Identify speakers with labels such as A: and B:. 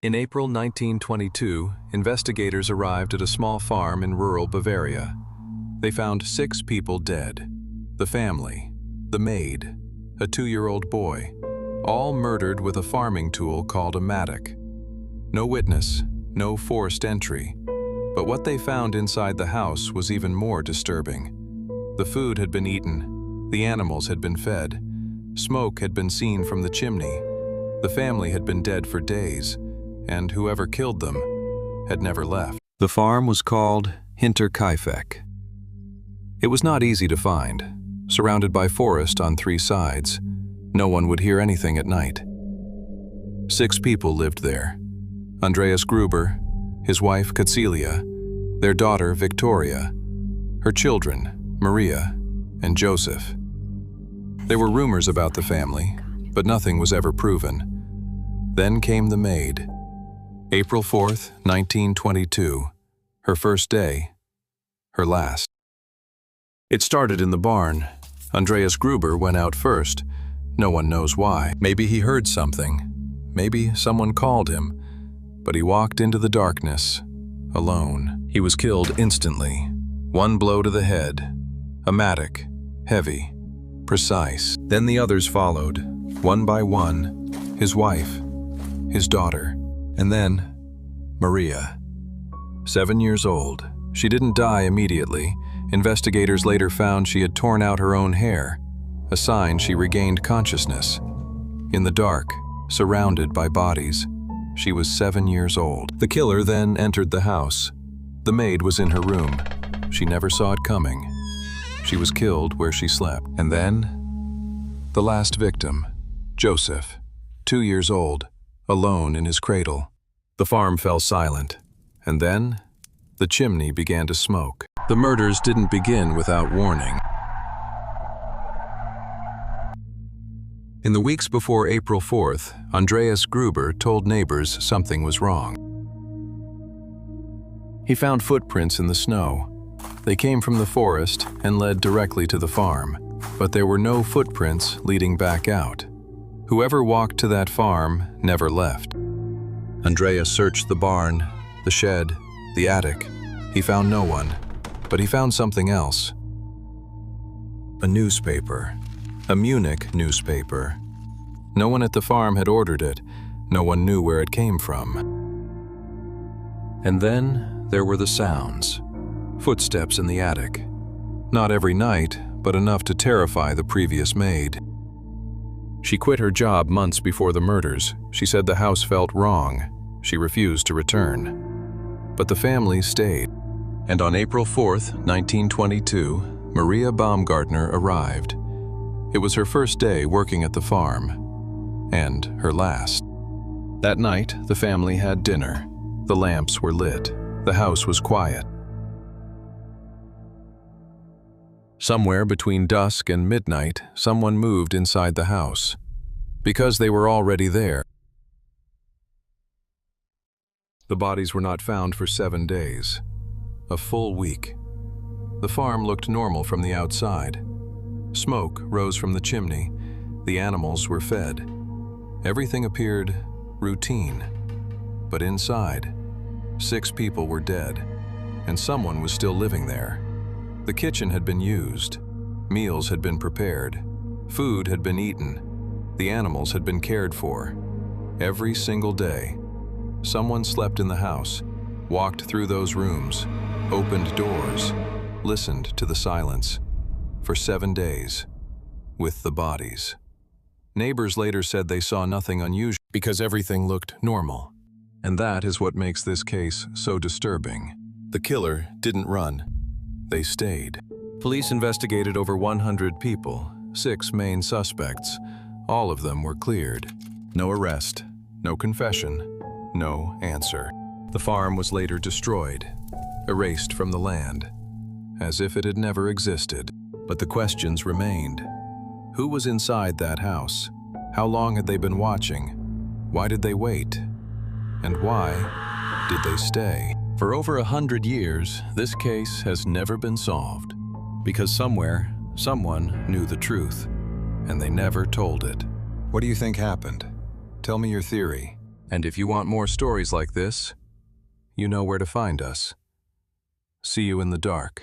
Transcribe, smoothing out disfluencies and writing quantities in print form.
A: In April 1922, investigators arrived at a small farm in rural Bavaria. They found 6 people dead. The family, the maid, a 2-year-old boy, all murdered with a farming tool called a mattock. No witness, no forced entry. But what they found inside the house was even more disturbing. The food had been eaten, the animals had been fed, smoke had been seen from the chimney. The family had been dead for days, and whoever killed them had never left. The farm was called Hinterkaifeck. It was not easy to find. Surrounded by forest on 3 sides, no one would hear anything at night. 6 people lived there. Andreas Gruber, his wife Cecilia, their daughter Victoria, her children Maria and Joseph. There were rumors about the family, but nothing was ever proven. Then came the maid. April 4th, 1922, her first day, her last. It started in the barn. Andreas Gruber went out first. No one knows why. Maybe he heard something. Maybe someone called him. But he walked into the darkness, alone. He was killed instantly. 1 blow to the head. A mattock, heavy, precise. Then the others followed, one by one. His wife, his daughter, and then Maria. 7 years old. She didn't die immediately. Investigators later found she had torn out her own hair, a sign she regained consciousness. In the dark, surrounded by bodies, she was 7 years old. The killer then entered the house. The maid was in her room. She never saw it coming. She was killed where she slept. And then, the last victim, Joseph, 2 years old, alone in his cradle. The farm fell silent, and then the chimney began to smoke. The murders didn't begin without warning. In the weeks before April 4th, Andreas Gruber told neighbors something was wrong. He found footprints in the snow. They came from the forest and led directly to the farm, but there were no footprints leading back out. Whoever walked to that farm never left. Andreas searched the barn, the shed, the attic. He found no one, but he found something else. A newspaper. A Munich newspaper. No one at the farm had ordered it. No one knew where it came from. And then there were the sounds. Footsteps in the attic. Not every night, but enough to terrify the previous maid. She quit her job months before the murders. She said the house felt wrong. She refused to return. But the family stayed. And on April 4th, 1922, Maria Baumgartner arrived. It was her first day working at the farm, and her last. That night, the family had dinner. The lamps were lit. The house was quiet. Somewhere between dusk and midnight, someone moved inside the house. Because they were already there. The bodies were not found for 7 days. A full week. The farm looked normal from the outside. Smoke rose from the chimney. The animals were fed. Everything appeared routine. But inside, 6 people were dead, and someone was still living there. The kitchen had been used. Meals had been prepared. Food had been eaten. The animals had been cared for. Every single day, someone slept in the house, walked through those rooms, opened doors, listened to the silence. For 7 days, with the bodies. Neighbors later said they saw nothing unusual because everything looked normal. And that is what makes this case so disturbing. The killer didn't run. They stayed. Police investigated over 100 people, 6 main suspects. All of them were cleared. No arrest, no confession, no answer. The farm was later destroyed, erased from the land, as if it had never existed. But the questions remained. Who was inside that house? How long had they been watching? Why did they wait? And why did they stay? For over 100 years, this case has never been solved. Because somewhere, someone knew the truth, and they never told it. What do you think happened? Tell me your theory. And if you want more stories like this, you know where to find us. See you in the dark.